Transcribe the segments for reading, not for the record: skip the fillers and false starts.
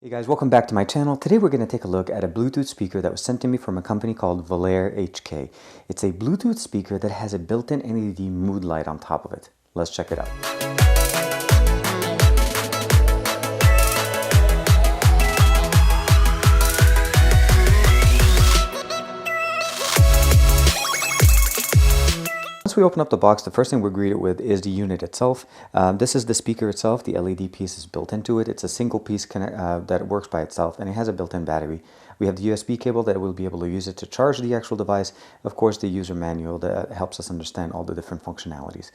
Hey guys, welcome back to my channel. Today we're going to take a look at a Bluetooth speaker that was sent to me from a company called Volare HK. It's a Bluetooth speaker that has a built-in LED mood light on top of it. Let's check it out. Once we open up the box, the first thing we're greeted with is the unit itself. This is the speaker itself. The LED piece is built into it. It's a single piece that works by itself, and it has a built-in battery. We have the USB cable that will be able to use it to charge the actual device. Of course, the user manual that helps us understand all the different functionalities.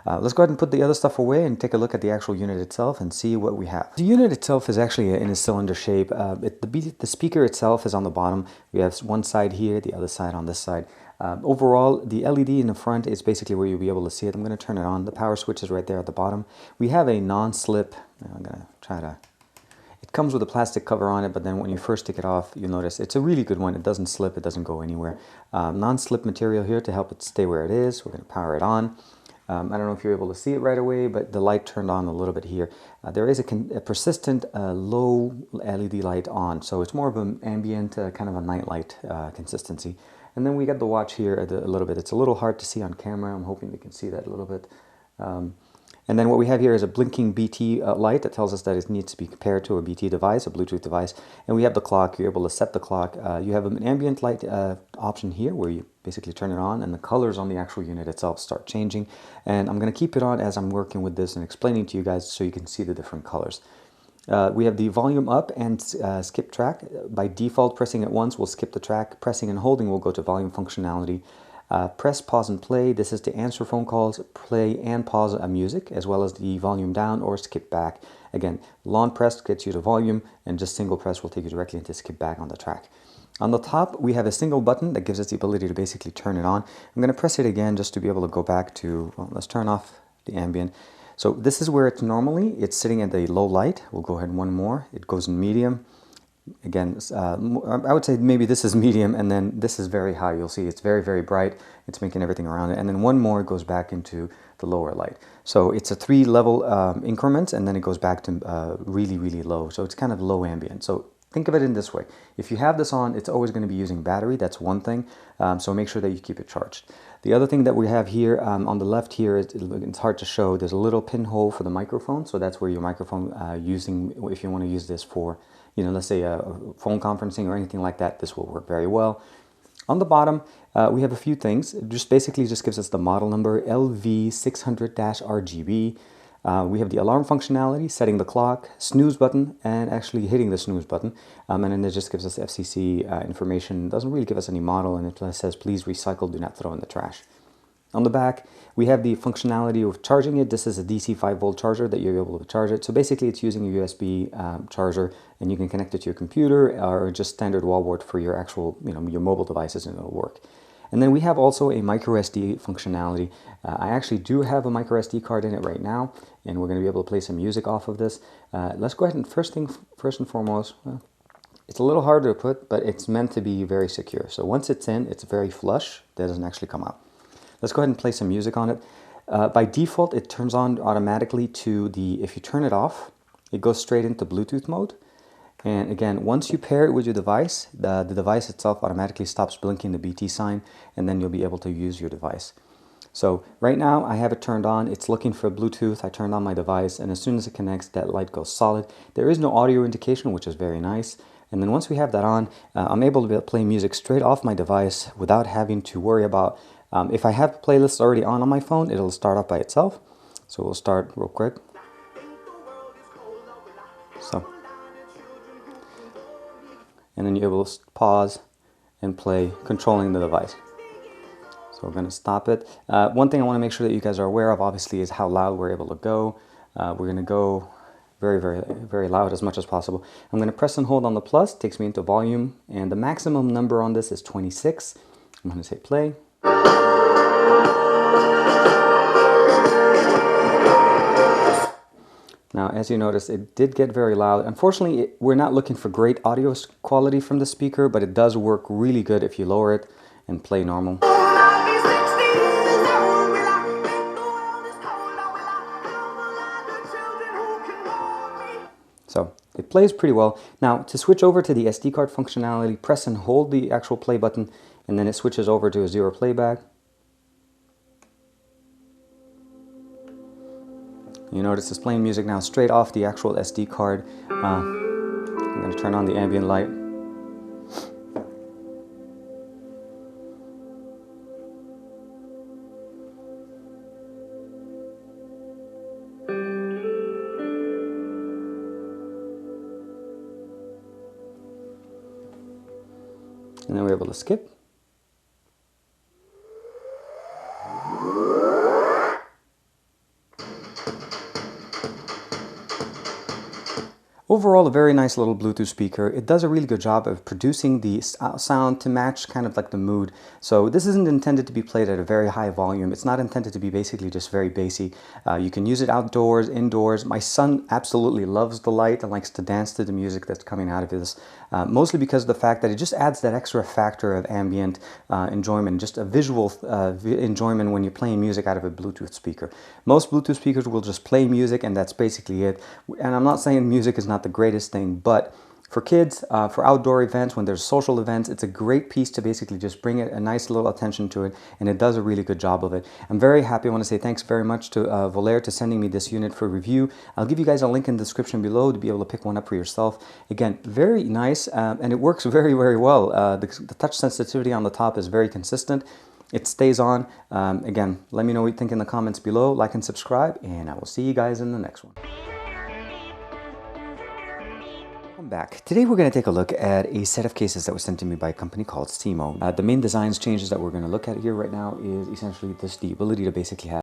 Let's go ahead and put the other stuff away and take a look at the actual unit itself and see what we have. The unit itself is actually in a cylinder shape. The speaker itself is on the bottom. We have one side here, the other side on this side. Overall, the LED in the front is basically where you'll be able to see it. I'm going to turn it on. The power switch is right there at the bottom. We have a non-slip. I'm going to try to... It comes with a plastic cover on it, but then when you first take it off, you'll notice it's a really good one. It doesn't slip. It doesn't go anywhere. Non-slip material here to help it stay where it is. We're going to power it on. I don't know if you're able to see it right away, but the light turned on a little bit here. There is a persistent low LED light on, so it's more of an ambient, kind of a night light consistency. And then we got the watch here a little bit. It's a little hard to see on camera. I'm hoping you can see that a little bit. And then what we have here is a blinking BT light that tells us that it needs to be compared to a BT device, a Bluetooth device. And we have the clock. You're able to set the clock. You have an ambient light option here where you basically turn it on and the colors on the actual unit itself start changing. And I'm going to keep it on as I'm working with this and explaining to you guys so you can see the different colors. We have the volume up and skip track. By default, pressing it once will skip the track. Pressing and holding will go to volume functionality. Press, pause, and play. This is to answer phone calls, play and pause music, as well as the volume down or skip back. Again, long press gets you to volume, and just single press will take you directly into skip back on the track. On the top, we have a single button that gives us the ability to basically turn it on. I'm going to press it again just to be able to go back to, well, let's turn off the ambient. So this is where it's sitting at the low light. We'll go ahead one more. It goes in medium. Again, I would say maybe this is medium, and then this is very high. You'll see it's very, very bright. It's making everything around it. And then one more goes back into the lower light. So it's a 3-level increment, and then it goes back to really, really low. So it's kind of low ambient. So think of it in this way. If you have this on, it's always going to be using battery. That's one thing. So make sure that you keep it charged. The other thing that we have here on the left here, it's hard to show. There's a little pinhole for the microphone. So that's where your microphone if you want to use this for, let's say phone conferencing or anything like that, this will work very well. On the bottom, we have a few things. It just gives us the model number, LV600-RGB. We have the alarm functionality, setting the clock, snooze button, and actually hitting the snooze button. And then it just gives us FCC information. It doesn't really give us any model, and it says, please recycle, do not throw in the trash. On the back, we have the functionality of charging it. This is a DC 5-volt charger that you're able to charge it. So basically, it's using a USB charger, and you can connect it to your computer or just standard wall wart for your actual, your mobile devices, and it'll work. And then we have also a micro SD functionality. I actually do have a micro SD card in it right now, and we're going to be able to play some music off of this. Let's go ahead and first and foremost, it's a little harder to put, but it's meant to be very secure. So once it's in, it's very flush. That doesn't actually come out. Let's go ahead and play some music on it. By default, it turns on automatically to if you turn it off, it goes straight into Bluetooth mode. And again, once you pair it with your device, the device itself automatically stops blinking the BT sign, and then you'll be able to use your device. So right now, I have it turned on. It's looking for Bluetooth. I turned on my device, and as soon as it connects, that light goes solid. There is no audio indication, which is very nice. And then once we have that on, I'm able to play music straight off my device without having to worry about... if I have playlists already on my phone, it'll start up by itself. So we'll start real quick. And then you're able to pause and play, controlling the device. So we're going to stop it. One thing I want to make sure that you guys are aware of, obviously, is how loud we're able to go. We're going to go very, very, very loud as much as possible. I'm going to press and hold on the plus, takes me into volume, and the maximum number on this is 26. I'm going to say play. Now, as you notice, it did get very loud. Unfortunately, we're not looking for great audio quality from the speaker, but it does work really good if you lower it and play normal. So It plays pretty well. Now, to switch over to the SD card functionality, press and hold the actual play button, and then it switches over to a 0 playback. You notice it's playing music now straight off the actual SD card. I'm going to turn on the ambient light. And then we're able to skip. Overall, a very nice little Bluetooth speaker. It does a really good job of producing the sound to match kind of like the mood. So this isn't intended to be played at a very high volume. It's not intended to be basically just very bassy. You can use it outdoors, indoors. My son absolutely loves the light and likes to dance to the music that's coming out of this, mostly because of the fact that it just adds that extra factor of ambient enjoyment, just a visual enjoyment when you're playing music out of a Bluetooth speaker. Most Bluetooth speakers will just play music and that's basically it. And I'm not saying music is not the greatest thing, but for kids, for outdoor events, when there's social events, it's a great piece to basically just bring a nice little attention to it, and it does a really good job of it. I'm very happy. I want to say thanks very much to Volare to sending me this unit for review. I'll give you guys a link in the description below to be able to pick one up for yourself. Again, very nice, and it works very, very well. The touch sensitivity on the top is very consistent. It stays on. Again, let me know what you think in the comments below. Like and subscribe, and I will see you guys in the next one. Back. Today we're going to take a look at a set of cases that was sent to me by a company called Simo. The main designs changes that we're going to look at here right now is essentially the ability to basically have